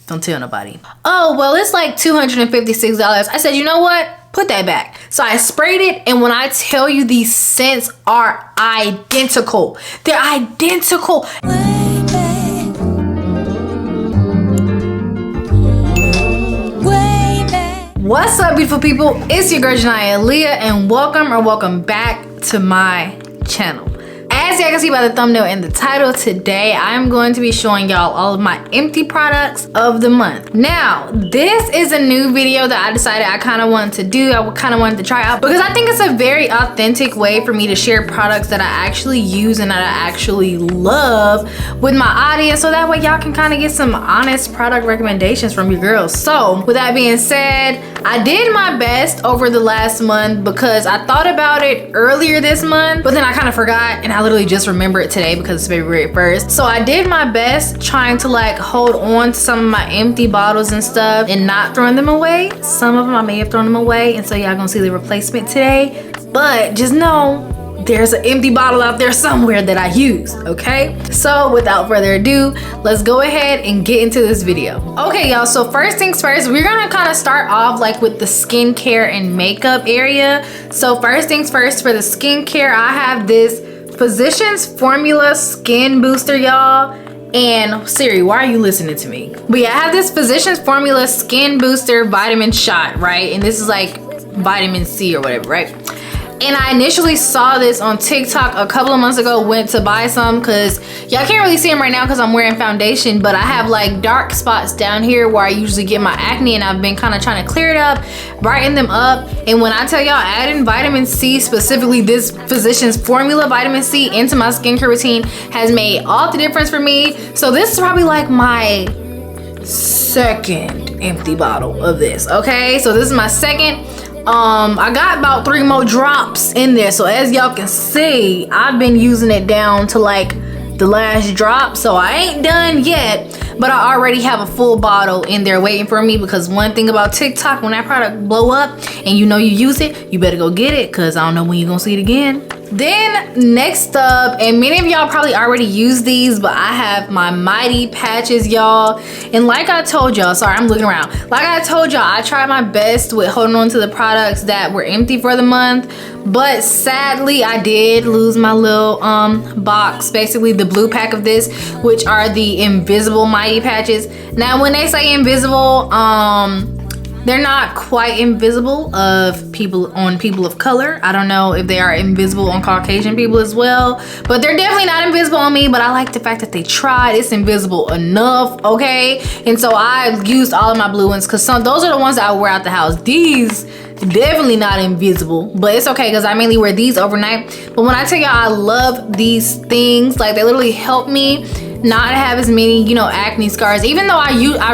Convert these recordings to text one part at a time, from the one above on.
Don't tell nobody. Oh, well, it's like $256. I said, you know what? Put that back. So I sprayed it, and when I tell you, these scents are identical. They're identical. What's up, beautiful people? It's your girl Janiaaaliyah, and welcome back to my channel. As y'all can see by the thumbnail and the title, today I'm going to be showing y'all all of my empty products of the month. Now, this is a new video that I decided I kind of wanted to do. I kind of wanted to try out because I think it's a very authentic way for me to share products that I actually use and that I actually love with my audience, so that way y'all can kind of get some honest product recommendations from your girls. So with that being said, I did my best over the last month because I thought about it earlier this month, but then I kind of forgot, and I literally just remember it today because it's February 1st. So I did my best trying to like hold on to some of my empty bottles and stuff and not throwing them away. Some of them I may have thrown them away, and so y'all gonna see the replacement today. But just know there's an empty bottle out there somewhere that I use, okay? So without further ado, let's go ahead and get into this video. Okay, y'all, so first things first, we're gonna kind of start off like with the skincare and makeup area. So first things first, for the skincare, I have this Physicians Formula Skin Booster, y'all. And Siri, why are you listening to me? But yeah, I have this Physicians Formula Skin Booster vitamin shot, right? And this is like vitamin C or whatever, right? And I initially saw this on TikTok a couple of months ago, went to buy some because y'all can't really see them right now because I'm wearing foundation, but I have like dark spots down here where I usually get my acne, and I've been kind of trying to clear it up, brighten them up. And when I tell y'all adding vitamin C, specifically this Physicians Formula vitamin C into my skincare routine has made all the difference for me. So this is probably like my second empty bottle of this, okay? So this is my second. I got about 3 more drops in there, so as y'all can see, I've been using it down to like the last drop, so I ain't done yet, but I already have a full bottle in there waiting for me, because one thing about TikTok, when that product blow up and you know you use it, you better go get it, because I don't know when you're gonna see it again. Then next up, and many of y'all probably already use these, but I have my Mighty patches, y'all. And like I told y'all, sorry, I'm looking around. Like I told y'all, I tried my best with holding on to the products that were empty for the month, but sadly I did lose my little box, basically the blue pack of this, which are the invisible Mighty patches. Now when they say invisible, they're not quite invisible of people of color. I don't know if they are invisible on Caucasian people as well, but they're definitely not invisible on me. But I like the fact that they tried. It's invisible enough, okay? And so I used all of my blue ones because those are the ones that I wear out the house. These definitely not invisible, but it's okay because I mainly wear these overnight. But when I tell y'all I love these things, like they literally help me not have as many, you know, acne scars. Even though I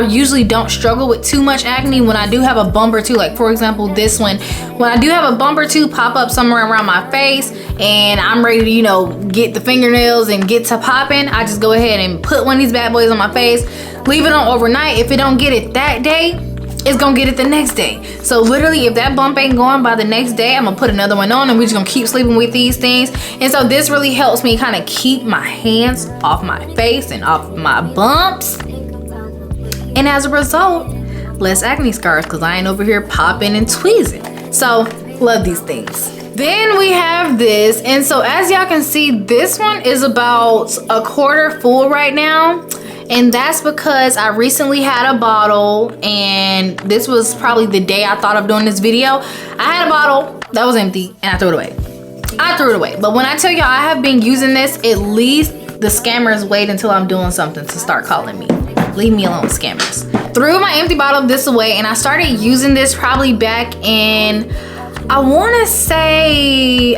usually don't struggle with too much acne, when I do have a bump or two, like for example this one, when I do have a bump or two pop up somewhere around my face and I'm ready to, you know, get the fingernails and get to popping, I just go ahead and put one of these bad boys on my face, leave it on overnight. If it don't get it that day, it's gonna get it the next day. So literally, if that bump ain't going by the next day, I'm gonna put another one on, and we're just gonna keep sleeping with these things. And so this really helps me kind of keep my hands off my face and off my bumps, and as a result, less acne scars, because I ain't over here popping and tweezing. So love these things. Then we have this, and so as y'all can see, this one is about a quarter full right now. And that's because I recently had a bottle, and this was probably the day I thought of doing this video. I had a bottle that was empty and I threw it away. But when I tell y'all I have been using this, at least the scammers wait until I'm doing something to start calling me. Leave me alone, scammers. Threw my empty bottle of this away, and I started using this probably back in, I wanna say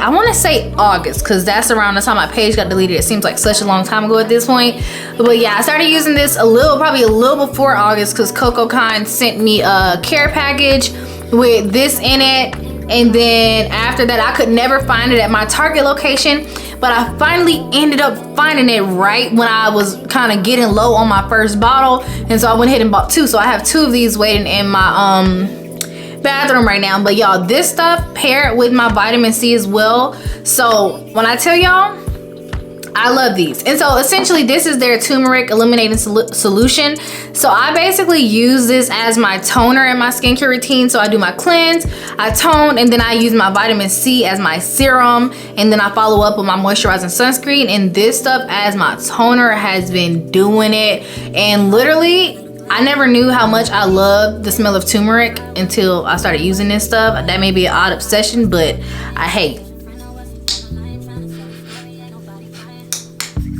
August, because that's around the time my page got deleted. It seems like such a long time ago at this point. But yeah, I started using this probably a little before August, because Coco Kind sent me a care package with this in it. And then after that, I could never find it at my Target location, but I finally ended up finding it right when I was kind of getting low on my first bottle. And so I went ahead and bought 2. So I have 2 of these waiting in my bathroom right now. But y'all, this stuff paired with my vitamin C as well. So when I tell y'all, I love these. And so essentially this is their turmeric illuminating solution. So I basically use this as my toner in my skincare routine. So I do my cleanse, I tone, and then I use my vitamin C as my serum, and then I follow up with my moisturizing sunscreen. And this stuff as my toner has been doing it. And literally, I never knew how much I loved the smell of turmeric until I started using this stuff. That may be an odd obsession, but I hate.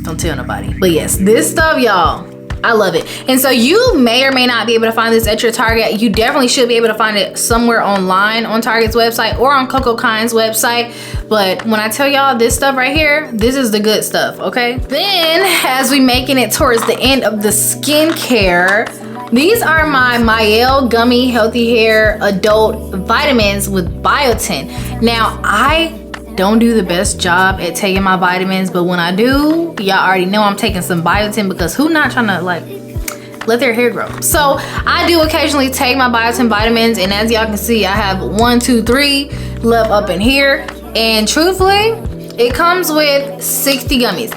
Don't tell nobody. But yes, this stuff, y'all, I love it. And so you may or may not be able to find this at your Target. You definitely should be able to find it somewhere online on Target's website or on Coco Kind's website. But when I tell y'all this stuff right here, this is the good stuff, okay? Then as we making it towards the end of the skincare, these are my Mielle Gummy Healthy Hair Adult Vitamins with biotin. Now, I don't do the best job at taking my vitamins, but when I do, y'all already know I'm taking some biotin, because who not trying to like let their hair grow? So I do occasionally take my biotin vitamins, and as y'all can see, I have 1, 2, 3 left up in here. And truthfully, it comes with 60 gummies.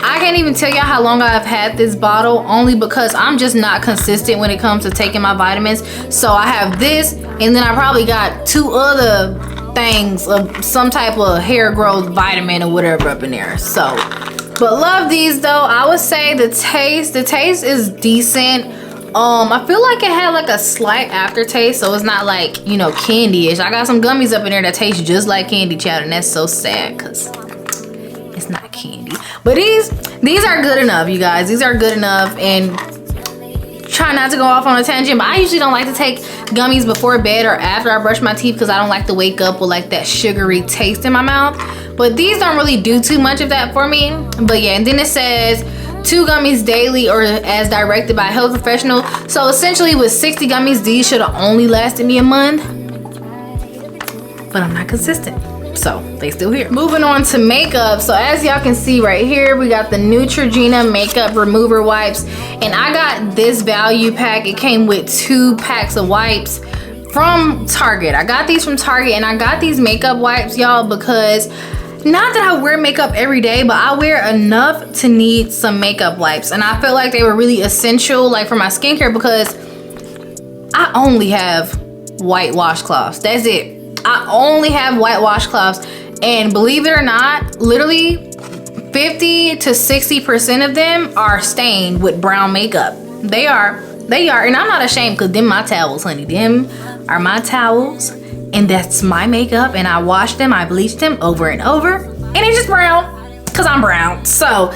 I can't even tell y'all how long I've had this bottle, only because I'm just not consistent when it comes to taking my vitamins. So I have this, and then I probably got 2 other things of some type of hair growth vitamin or whatever up in there. So, but love these though. I would say the taste is decent. I feel like it had like a slight aftertaste, so it's not like, you know, candy-ish. I got some gummies up in there that taste just like candy, child, and that's so sad because it's not candy. But these are good enough, you guys. These are good enough. And try not to go off on a tangent, but I usually don't like to take gummies before bed or after I brush my teeth, because I don't like to wake up with like that sugary taste in my mouth. But these don't really do too much of that for me. But yeah, and then it says 2 gummies daily or as directed by a health professional. So essentially with 60 gummies, these should have only lasted me a month, but I'm not consistent, so they still here. Moving on to makeup. So as y'all can see right here, we got the Neutrogena makeup remover wipes, and I got this value pack. It came with 2 packs of wipes from Target. I got these from Target, and I got these makeup wipes, y'all, because not that I wear makeup every day, but I wear enough to need some makeup wipes, and I felt like they were really essential, like for my skincare, because I only have white washcloths. That's it. I only have white washcloths, and believe it or not, literally 50 to 60% of them are stained with brown makeup. They are, and I'm not ashamed, because them my towels, honey. Them are my towels, and that's my makeup, and I wash them, I bleach them over and over, and it's just brown, because I'm brown. So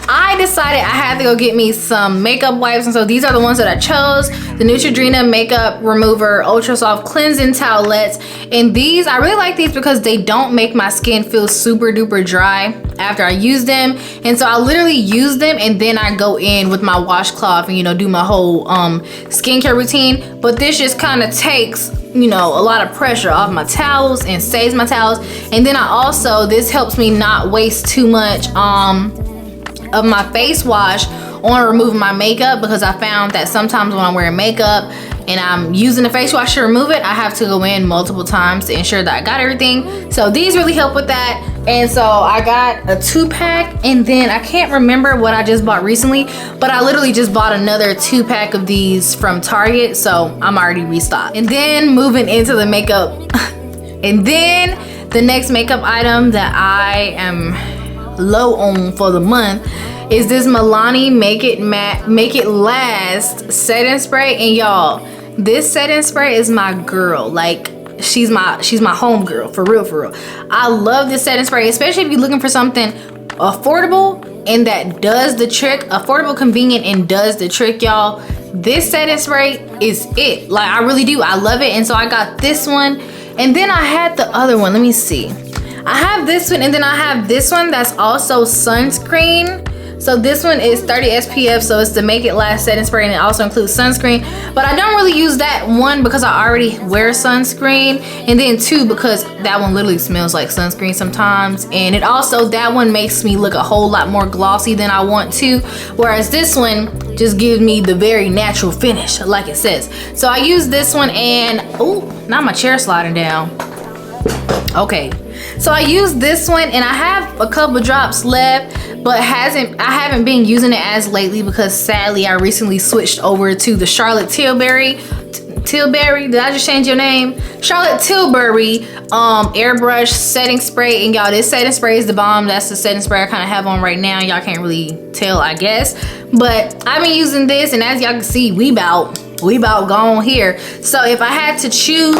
I decided I had to go get me some makeup wipes, and so these are the ones that I chose. The Neutrogena Makeup Remover Ultra Soft Cleansing Towelettes. And these, I really like these because they don't make my skin feel super duper dry after I use them. And so I literally use them, and then I go in with my washcloth and, you know, do my whole skincare routine. But this just kind of takes, you know, a lot of pressure off my towels and saves my towels. And then I also, this helps me not waste too much of my face wash on removing my makeup, because I found that sometimes when I'm wearing makeup and I'm using the face wash to remove it, I have to go in multiple times to ensure that I got everything. So these really help with that. And so I got a 2-pack, and then I can't remember what I just bought recently, but I literally just bought another 2-pack of these from Target, so I'm already restocked. And then moving into the makeup and then the next makeup item that I am low on for the month is this Milani Make It Last setting spray. And y'all, this setting spray is my girl. Like, she's my home girl, for real. I love this setting spray, especially if you're looking for something affordable and that does the trick. Affordable, convenient, and does the trick, y'all. This setting spray is it. Like, I really do. I love it. And so I got this one, and then I had the other one. Let me see. I have this one, and then I have this one that's also sunscreen. So this one is 30 SPF, so it's the Make It Last setting spray, and it also includes sunscreen. But I don't really use that one because I already wear sunscreen, and then 2, because that one literally smells like sunscreen sometimes, and it also, that one makes me look a whole lot more glossy than I want to, whereas this one just gives me the very natural finish, like it says. So I use this one, and oh, now my chair sliding down. Okay, so I use this one, and I have a couple drops left, but I haven't been using it as lately because sadly I recently switched over to the Charlotte Tilbury. Did I just change your name? Charlotte Tilbury airbrush setting spray. And y'all, this setting spray is the bomb. That's the setting spray I kind of have on right now. Y'all can't really tell, I guess, but I've been using this, and as y'all can see, we about gone here. So if I had to choose,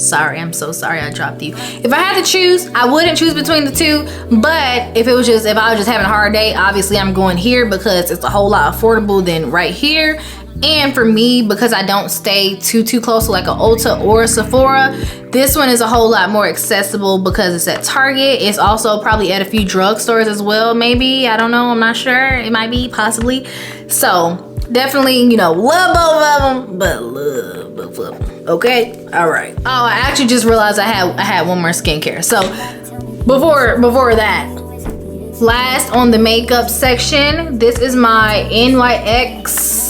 sorry, I'm so sorry I dropped you. If I had to choose, I wouldn't choose between the two, but if I was just having a hard day, obviously I'm going here because it's a whole lot affordable than right here. And for me, because I don't stay too close to like a Ulta or a Sephora, this one is a whole lot more accessible because it's at Target. It's also probably at a few drugstores as well, maybe. I don't know, I'm not sure. It might be, possibly. So definitely, you know, love both of them, but love both of them. Okay, all right. Oh, I actually just realized I had one more skincare. So before that, last on the makeup section, this is my NYX,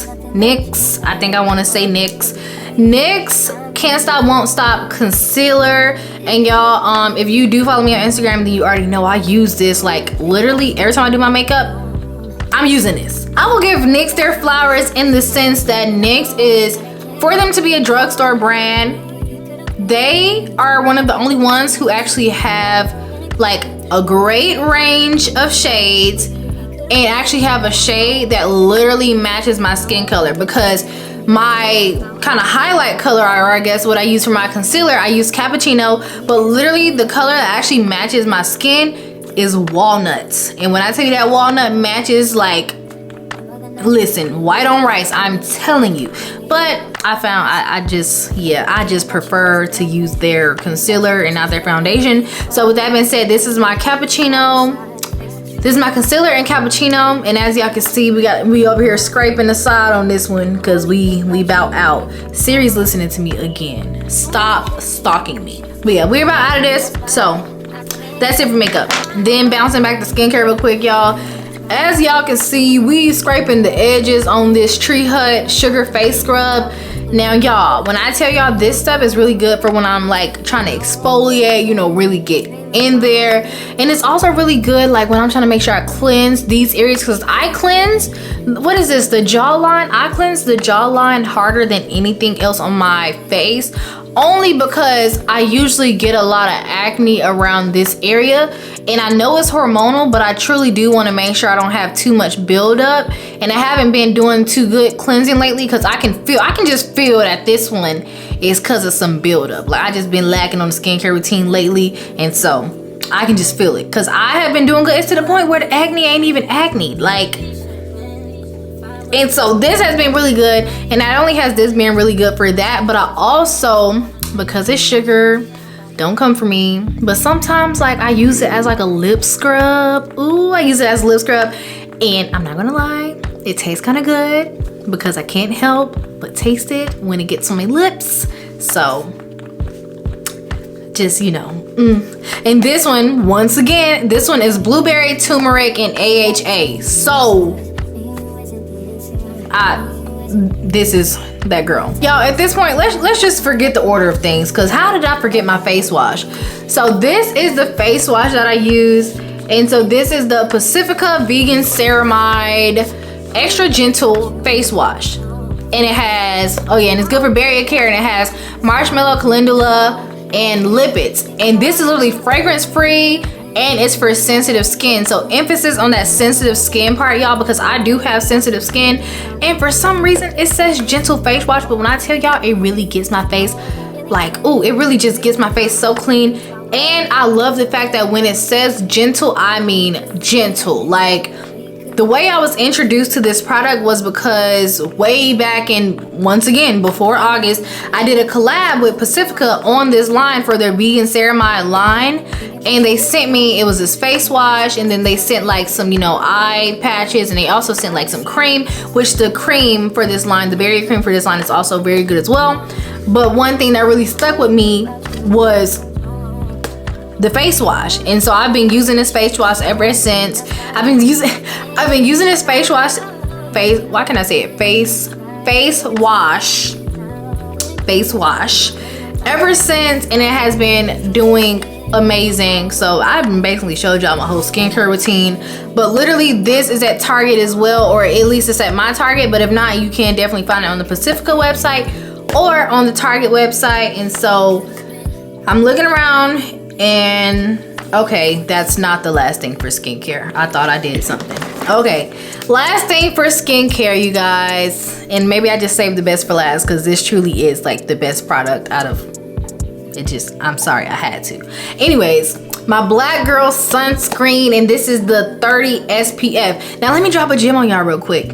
I think I want to say NYX Can't Stop Won't Stop concealer. And y'all, if you do follow me on Instagram, then you already know I use this like literally every time I do my makeup. I'm using this. I will give NYX their flowers in the sense that NYX is, for them to be a drugstore brand, they are one of the only ones who actually have like a great range of shades and actually have a shade that literally matches my skin color, because my kind of highlight color, or I guess what I use for my concealer, I use cappuccino, but literally the color that actually matches my skin is walnuts. And when I tell you that walnut matches, like, listen, white on rice, I'm telling you. But I found I just prefer to use their concealer and not their foundation. So with that being said, this is my cappuccino. This is my concealer in cappuccino, and as y'all can see, we over here scraping the side on this one because we bout out. Siri's listening to me again. Stop stalking me. But yeah, we're about out of this. So that's it for makeup. Then bouncing back to skincare real quick, y'all. As y'all can see, we scraping the edges on this Tree Hut Sugar Face Scrub. Now y'all, when I tell y'all this stuff is really good for when I'm like trying to exfoliate, you know, really get in there. And it's also really good like when I'm trying to make sure I cleanse these areas, because I cleanse, what is this, the jawline? I cleanse the jawline harder than anything else on my face, only because I usually get a lot of acne around this area. And I know it's hormonal, but I truly do want to make sure I don't have too much buildup. And I haven't been doing too good cleansing lately because I can just feel that this one is because of some buildup. Like I just been lacking on the skincare routine lately, and so I can just feel it because I have been doing good. It's to the point where the acne ain't even acne, like. And so this has been really good, and not only has this been really good for that, but I also, because it's sugar, don't come for me, but sometimes like I use it as like a lip scrub. Ooh, I use it as a lip scrub, and I'm not gonna lie, it tastes kind of good because I can't help but taste it when it gets on my lips. So just, you know. And this one, once again, this one is blueberry, turmeric, and AHA. So this is that girl, y'all. At this point, let's just forget the order of things, because how did I forget my face wash? So this is the face wash that I use, and so this is the Pacifica Vegan Ceramide Extra Gentle Face Wash, and it has, oh yeah, and it's good for barrier care, and it has marshmallow, calendula, and lipids, and this is literally fragrance free, and it's for sensitive skin. So emphasis on that sensitive skin part, y'all, because I do have sensitive skin, and for some reason it says gentle face wash, but when I tell y'all, it really gets my face like, ooh, it really just gets my face so clean. And I love the fact that when it says gentle, I mean gentle. Like, the way I was introduced to this product was because way back in, once again, before August, I did a collab with Pacifica on this line for their vegan ceramide line, and they sent me, it was this face wash, and then they sent like some, you know, eye patches, and they also sent like some cream, which the cream for this line, the barrier cream for this line, is also very good as well. But one thing that really stuck with me was the face wash, and so I've been using this face wash ever since. I've been using this face wash, face wash ever since, and it has been doing amazing. So I've basically showed y'all my whole skincare routine, but literally this is at Target as well, or at least it's at my Target, but if not, you can definitely find it on the Pacifica website or on the Target website. And so I'm looking around, and okay, that's not the last thing for skincare. I thought I did something. Okay, last thing for skincare, you guys, and maybe I just saved the best for last because this truly is like the best product out of it. Just, I'm sorry, I had to. Anyways, my Black Girl sunscreen, and this is the 30 SPF. Now let me drop a gem on y'all real quick.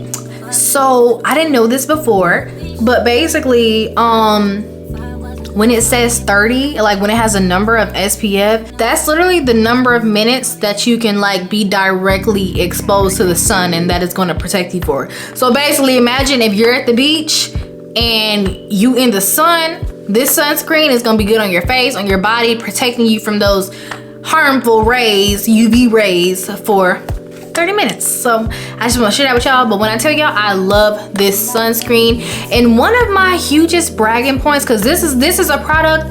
So I didn't know this before, but basically when it says 30, like when it has a number of SPF, that's literally the number of minutes that you can like be directly exposed to the sun, and that is going to protect you for. So basically, imagine if you're at the beach and you in the sun, this sunscreen is going to be good on your face, on your body, protecting you from those harmful rays, UV rays, for 30 minutes. So I just want to share that with y'all. But when I tell y'all, I love this sunscreen, and one of my hugest bragging points, because this is a product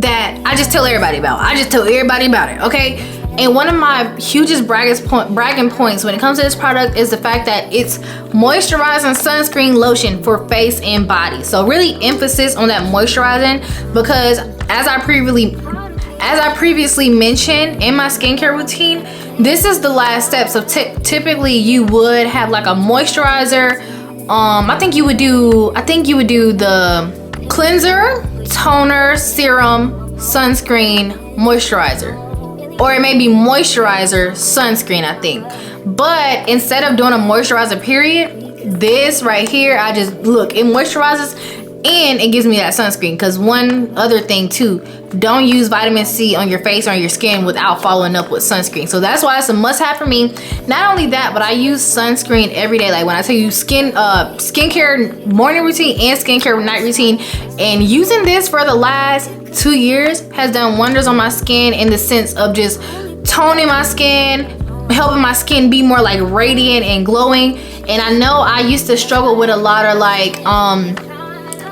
that I just tell everybody about. I just tell everybody about it, okay? And one of my hugest bragging points when it comes to this product is the fact that it's moisturizing sunscreen lotion for face and body. So really emphasis on that moisturizing, because as I previously mentioned in my skincare routine, this is the last step. So typically you would have like a moisturizer. I think you would do the cleanser, toner, serum, sunscreen, moisturizer. Or it may be moisturizer, sunscreen, I think. But instead of doing a moisturizer period, this right here, I just, look, it moisturizes and it gives me that sunscreen. Because one other thing too, don't use vitamin C on your face or on your skin without following up with sunscreen. So that's why it's a must have for me. Not only that, but I use sunscreen every day. Like when I tell you skincare morning routine and skincare night routine, and using this for the last 2 years has done wonders on my skin, in the sense of just toning my skin, helping my skin be more like radiant and glowing. And I know I used to struggle with a lot of like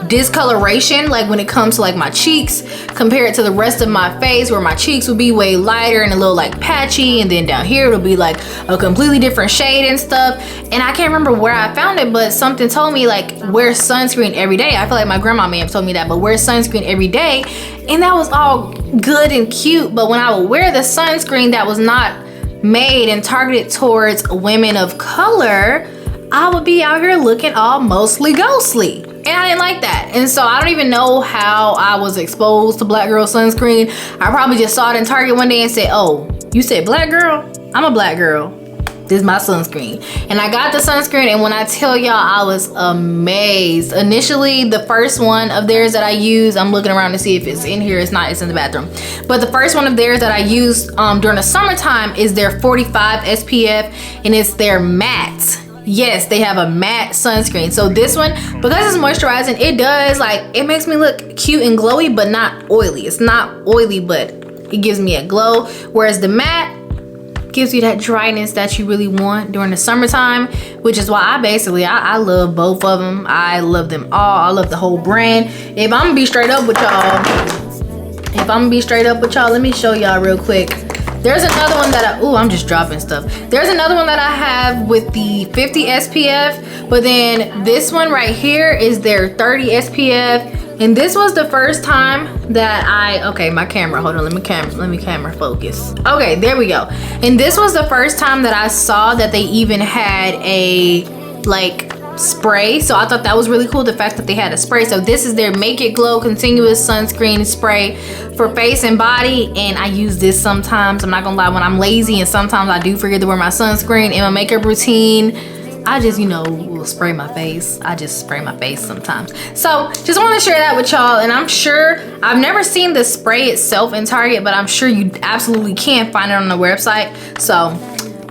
discoloration, like when it comes to like my cheeks compared to the rest of my face, where my cheeks would be way lighter and a little like patchy, and then down here it'll be like a completely different shade and stuff. And I can't remember where I found it, but something told me like wear sunscreen every day. I feel like my grandma may have told me that, but wear sunscreen every day. And that was all good and cute, but when I would wear the sunscreen that was not made and targeted towards women of color, I would be out here looking all mostly ghostly. And I didn't like that. And so I don't even know how I was exposed to Black Girl sunscreen. I probably just saw it in Target one day and said, oh, you said Black Girl? I'm a Black girl. This is my sunscreen. And I got the sunscreen, and when I tell y'all, I was amazed. Initially, the first one of theirs that I used, I'm looking around to see if it's in here. It's not, it's in the bathroom. But the first one of theirs that I used during the summertime is their 45 SPF, and it's their matte. Yes, they have a matte sunscreen. So this one, because it's moisturizing, it does like, it makes me look cute and glowy, but not oily. It's not oily, but it gives me a glow. Whereas the matte gives you that dryness that you really want during the summertime, which is why I love both of them. I love them all. I love the whole brand. If I'm gonna be straight up with y'all, let me show y'all real quick. There's another one that I'm just dropping stuff. There's another one that I have with the 50 SPF, but then this one right here is their 30 SPF. And this was the first time that okay, my camera, hold on, let me camera focus. Okay, there we go. And this was the first time that I saw that they even had a like spray. So I thought that was really cool, the fact that they had a spray. So this is their Make It Glow Continuous Sunscreen Spray for face and body, and I use this sometimes. I'm not gonna lie, when I'm lazy and sometimes I do forget to wear my sunscreen in my makeup routine, I just, will spray my face. I just spray my face sometimes. So just want to share that with y'all. And I'm sure, I've never seen the spray itself in Target, but I'm sure you absolutely can find it on the website. So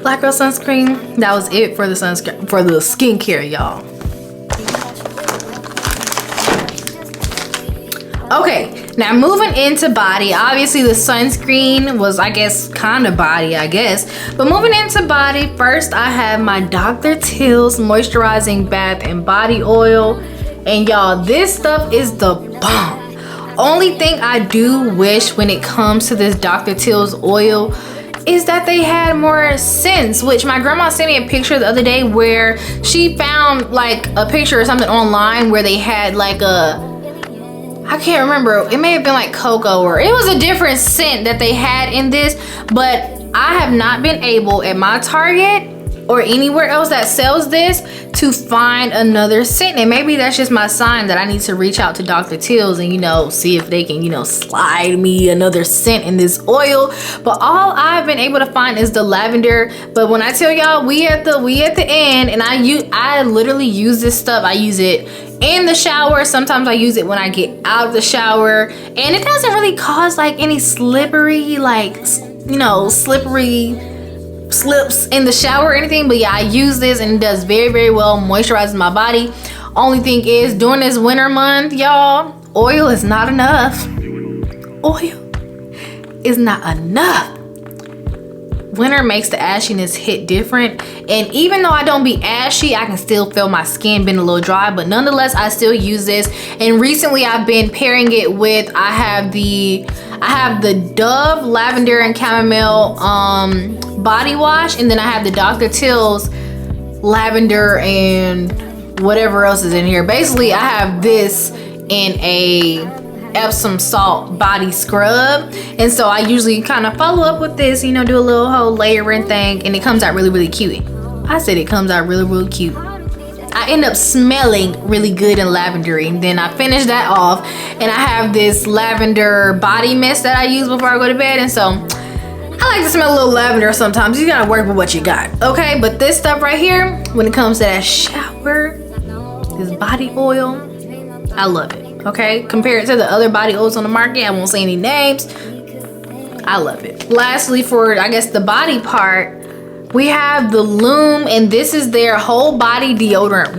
Black Girl sunscreen, that was it for the skincare, y'all. Okay, now moving into body. Obviously the sunscreen was, I guess, kind of body, I guess. But moving into body, first I have my Dr. Teal's Moisturizing Bath and Body Oil. And y'all, this stuff is the bomb. Only thing I do wish when it comes to this Dr. Teal's oil is that they had more scents, which my grandma sent me a picture the other day where she found like a picture or something online where they had like I can't remember, it may have been like cocoa, or it was a different scent that they had in this, but I have not been able at my Target or anywhere else that sells this to find another scent. And maybe that's just my sign that I need to reach out to Dr. Teal's and, you know, see if they can, you know, slide me another scent in this oil. But all I've been able to find is the lavender. But when I tell y'all we at the end, and I literally use this stuff. I use it in the shower. Sometimes I use it when I get out of the shower, and it doesn't really cause like any slippery, like, you know, slippery slips in the shower or anything. But yeah, I use this and it does very, very well, moisturizes my body. Only thing is, during this winter month, y'all, oil is not enough. Oil is not enough. Winter makes the ashiness hit different, and even though I don't be ashy, I can still feel my skin being a little dry, but nonetheless I still use this. And recently I've been pairing it with, I have the Dove lavender and chamomile body wash, and then I have the Dr. Teal's lavender and whatever else is in here. Basically I have this in a Epsom salt body scrub, and so I usually kind of follow up with this, you know, do a little whole layering thing, and it comes out really, really cute. I said it comes out really, really cute. I end up smelling really good and lavendery, and then I finish that off, and I have this lavender body mist that I use before I go to bed. And so I like to smell a little lavender sometimes. You gotta work with what you got, okay? But this stuff right here, when it comes to that shower, this body oil, I love it. Okay, compared to the other body oils on the market, I won't say any names, I love it. Lastly, for I guess the body part, we have the Loom, and this is their whole body deodorant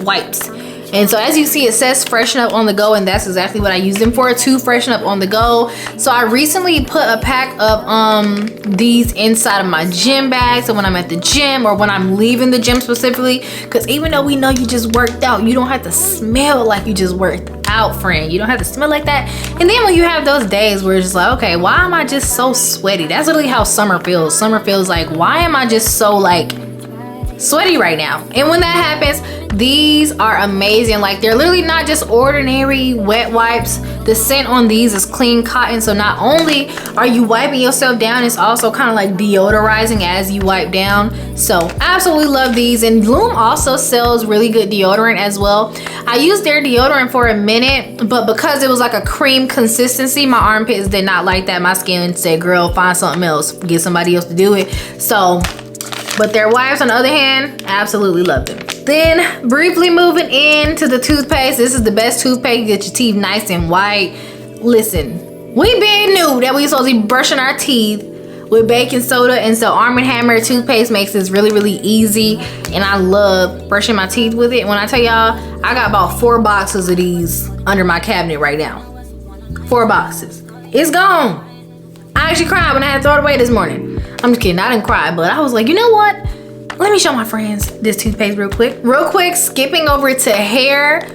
wipes. And so as you see, it says freshen up on the go, and that's exactly what I use them for, to freshen up on the go. So I recently put a pack of these inside of my gym bag, so when I'm at the gym or when I'm leaving the gym specifically, because even though we know you just worked out, you don't have to smell like you just worked out, friend. You don't have to smell like that. And then when you have those days where it's just like, okay, why am I just so sweaty? That's literally how summer feels. Summer feels like, why am I just so like sweaty right now? And when that happens, these are amazing. Like, they're literally not just ordinary wet wipes. The scent on these is clean cotton, so not only are you wiping yourself down, it's also kind of like deodorizing as you wipe down. So absolutely love these. And Loom also sells really good deodorant as well. I used their deodorant for a minute, but because it was like a cream consistency, my armpits did not like that. My skin said, girl, find something else, get somebody else to do it. So, but their wipes on the other hand, absolutely love them. Then briefly moving into the toothpaste. This is the best toothpaste to get your teeth nice and white. Listen, we been knew that we supposed to be brushing our teeth with baking soda, and so Arm & Hammer toothpaste makes this really, really easy, and I love brushing my teeth with it. When I tell y'all, I got about 4 boxes of these under my cabinet right now. 4 boxes. It's gone. I actually cried when I had to throw it away this morning. I'm just kidding, I didn't cry, but I was like, you know what? Let me show my friends this toothpaste real quick. Skipping over to hair.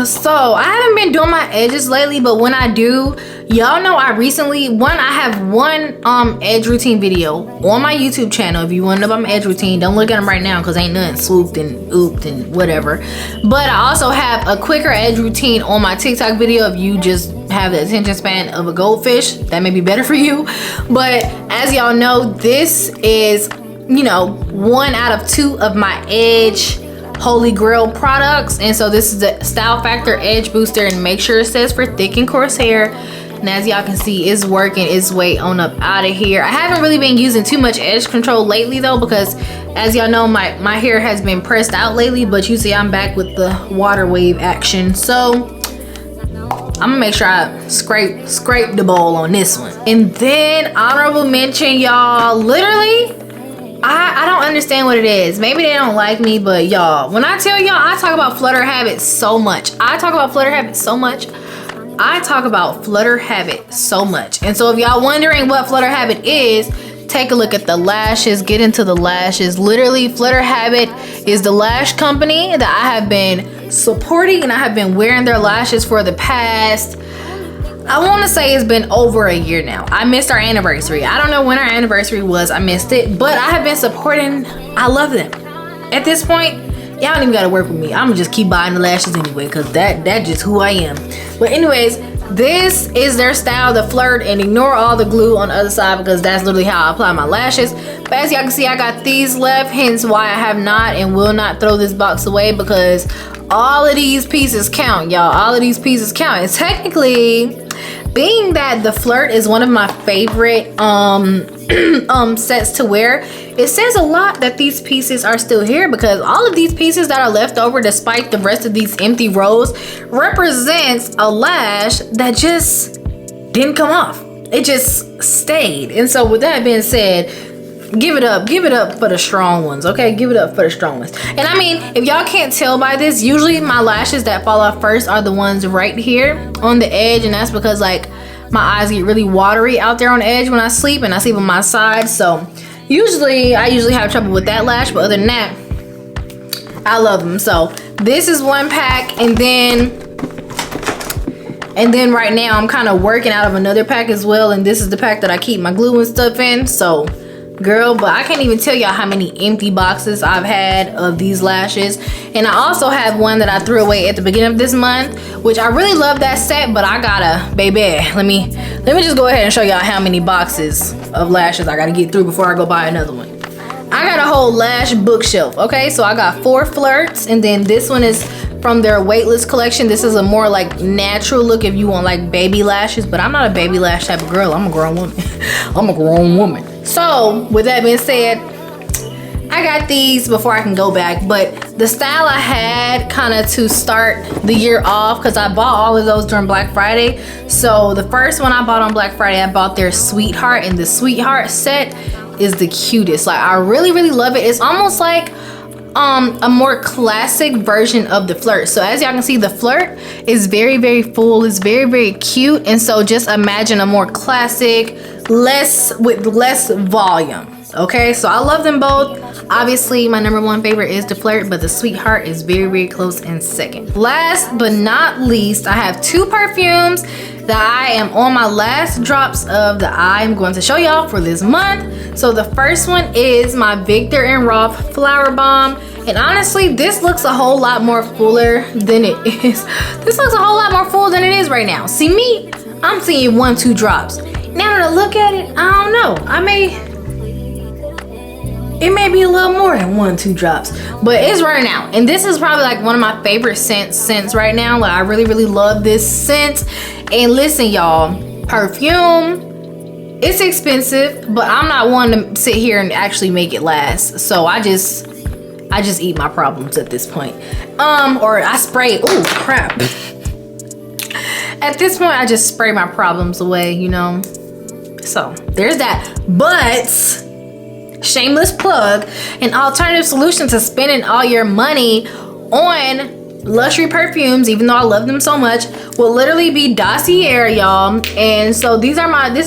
So I haven't been doing my edges lately, but when I do, y'all know I have one edge routine video on my YouTube channel. If you want to know about my edge routine, don't look at them right now because ain't nothing swooped and ooped and whatever. But I also have a quicker edge routine on my TikTok video. If you just have the attention span of a goldfish, that may be better for you. But as y'all know, this is, you know, 1 out of 2 of my edge holy grail products. And so this is the Style Factor Edge Booster, and make sure it says for thick and coarse hair. And as y'all can see, it's working its way on up out of here. I haven't really been using too much edge control lately though, because as y'all know, my hair has been pressed out lately, but you see I'm back with the water wave action. So I'm gonna make sure I scrape the bowl on this one. And then honorable mention, y'all, literally, I don't understand what it is. Maybe they don't like me, but y'all, when I tell y'all, I talk about Flutter Habit so much. And so if y'all wondering what Flutter Habit is, take a look at the lashes, get into the lashes. Literally, Flutter Habit is the lash company that I have been supporting, and I have been wearing their lashes for the past, I want to say it's been over a year now. I missed our anniversary. I don't know when our anniversary was. I missed it, but I have been supporting. I love them. At this point, y'all don't even gotta work with me. I'm gonna just keep buying the lashes anyway, because that just who I am. But anyways, this is their style, the Flirt, and ignore all the glue on the other side because that's literally how I apply my lashes. But as y'all can see, I got these left, hence why I have not and will not throw this box away, because all of these pieces count, y'all. All of these pieces count. And technically, being that the Flirt is one of my favorite sets to wear, it says a lot that these pieces are still here, because all of these pieces that are left over despite the rest of these empty rows represents a lash that just didn't come off. It just stayed. And so with that being said, give it up for the strong ones, okay? Give it up for the strong ones. And I mean, if y'all can't tell by this, usually my lashes that fall off first are the ones right here on the edge, and that's because like my eyes get really watery out there on the edge when I sleep, and I sleep on my side. So I usually have trouble with that lash, but other than that, I love them. So this is one pack, and then right now I'm kind of working out of another pack as well, and this is the pack that I keep my glue and stuff in. So girl, but I can't even tell y'all how many empty boxes I've had of these lashes. And I also have one that I threw away at the beginning of this month, which I really love that set, but I gotta, baby, let me just go ahead and show y'all how many boxes of lashes I gotta get through before I go buy another one. I got a whole lash bookshelf, okay? So I got 4 Flirts, and then this one is from their Weightless collection. This is a more like natural look if you want like baby lashes, but I'm not a baby lash type of girl. I'm a grown woman. I'm a grown woman. So with that being said, I got these before I can go back, but the style I had kind of to start the year off, because I bought all of those during Black Friday. So the first one I bought on Black Friday, I bought their Sweetheart, and the Sweetheart set is the cutest. Like I really love it. It's almost like a more classic version of the Flirt. So as y'all can see, the Flirt is very full. It's very cute, and so just imagine a more classic, with less volume. Okay, so I love them both. Obviously my #1 favorite is the Flirt, but the Sweetheart is very close in second. Last but not least, I have 2 perfumes that I am on my last drops of that I'm going to show y'all for this month. So the first one is my Viktor and Rolf Flower Bomb, and honestly this looks a whole lot more fuller than it is. This looks a whole lot more full than it is right now. See me, I'm seeing 1-2 drops. Now that I look at it, I don't know, it may be a little more than 1-2 drops, but it's running out. And this is probably like one of my favorite scents right now. Like I really love this scent. And listen y'all, perfume, it's expensive, but I'm not one to sit here and actually make it last. So I just eat my problems at this point. Or I spray, oh crap. At this point, I just spray my problems away, you know? So there's that. But shameless plug, an alternative solution to spending all your money on luxury perfumes, even though I love them so much, will literally be Dossier, y'all. And so this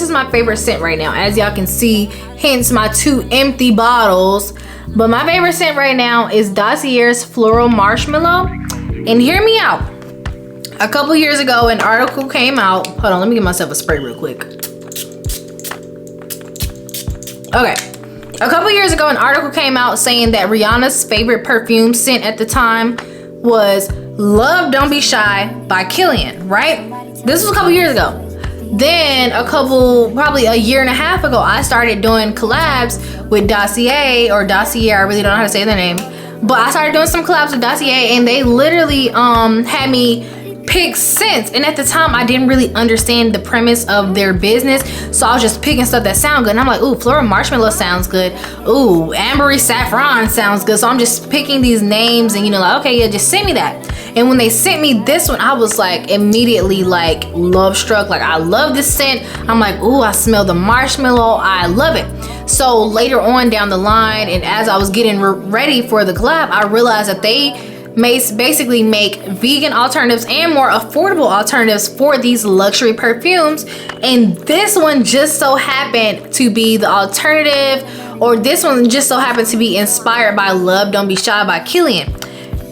is my favorite scent right now, as y'all can see, hence my 2 empty bottles. But my favorite scent right now is Dossier's Floral Marshmallow. And hear me out. A couple years ago, an article came out. Hold on, let me get myself a spray real quick. Okay. A couple years ago, an article came out saying that Rihanna's favorite perfume scent at the time was Love Don't Be Shy by Killian, right? This was a couple years ago. Then probably a year and a half ago, I started doing collabs with Dossier, I really don't know how to say their name. But I started doing some collabs with Dossier, and they literally had me pick scents, and at the time I didn't really understand the premise of their business, so I was just picking stuff that sound good, and I'm like, ooh, Floral Marshmallow sounds good, ooh, Ambery Saffron sounds good. So I'm just picking these names, and you know, like, okay, yeah, just send me that. And when they sent me this one, I was like immediately like love struck. Like I love this scent. I'm like, ooh, I smell the marshmallow, I love it. So later on down the line, and as I was getting ready for the collab, I realized that they basically make vegan alternatives and more affordable alternatives for these luxury perfumes. And this one just so happened to be the alternative, or this one just so happened to be inspired by Love Don't Be Shy by Kilian.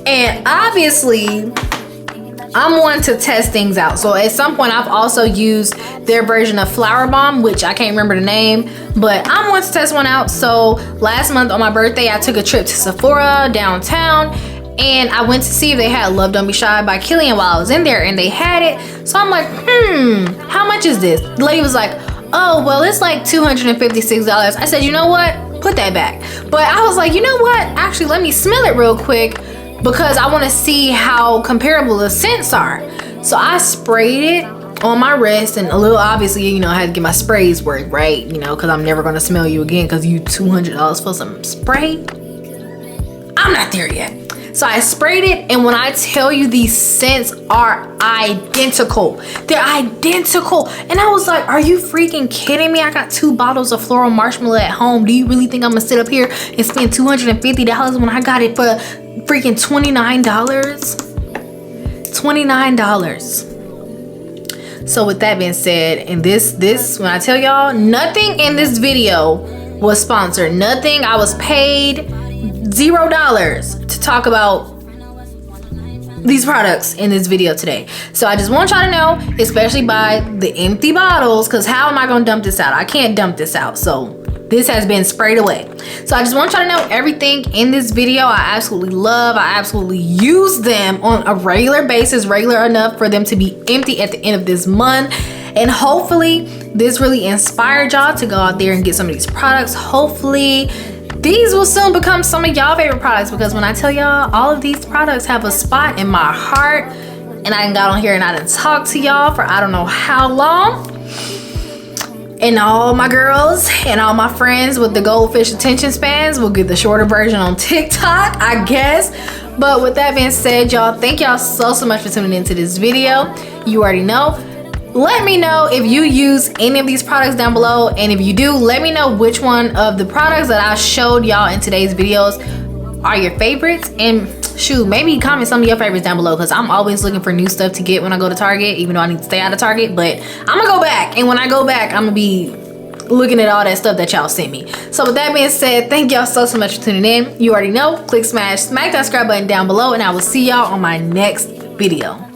And obviously I'm one to test things out. So at some point I've also used their version of Flower Bomb, which I can't remember the name, but I'm one to test one out. So last month on my birthday, I took a trip to Sephora downtown and I went to see if they had Love Don't Be Shy by Kilian while I was in there, and they had it. So I'm like, how much is this? The lady was like, oh, well, it's like $256. I said, you know what? Put that back. But I was like, you know what? Actually, let me smell it real quick, because I want to see how comparable the scents are. So I sprayed it on my wrist, and a little, obviously, you know, I had to get my sprays work right, you know, because I'm never going to smell you again because you $200 for some spray. I'm not there yet. So I sprayed it, and when I tell you, these scents are identical. They're identical. And I was like, are you freaking kidding me? I got 2 bottles of floral marshmallow at home. Do you really think I'm gonna sit up here and spend $250 when I got it for freaking $29? $29. So with that being said, and this when I tell y'all, nothing in this video was sponsored. Nothing. I was paid $0 to talk about these products in this video today. So I just want y'all to know, especially by the empty bottles, because how am I gonna dump this out? I can't dump this out. So this has been sprayed away. So I just want y'all to know, everything in this video I absolutely love. I absolutely use them on a regular basis, regular enough for them to be empty at the end of this month. And hopefully this really inspired y'all to go out there and get some of these products. Hopefully these will soon become some of y'all favorite products, because when I tell y'all, all of these products have a spot in my heart. And I got on here and I done talked to y'all for I don't know how long. And all my girls and all my friends with the goldfish attention spans will get the shorter version on TikTok, I guess. But with that being said, y'all, thank y'all so much for tuning into this video. You already know. Let me know if you use any of these products down below, and if you do, let me know which one of the products that I showed y'all in today's videos are your favorites. And shoot, maybe comment some of your favorites down below, because I'm always looking for new stuff to get when I go to Target, even though I need to stay out of Target. But I'm gonna go back, and when I go back, I'm gonna be looking at all that stuff that y'all sent me. So with that being said, thank y'all so much for tuning in. You already know, click, smack that subscribe button down below, and I will see y'all on my next video.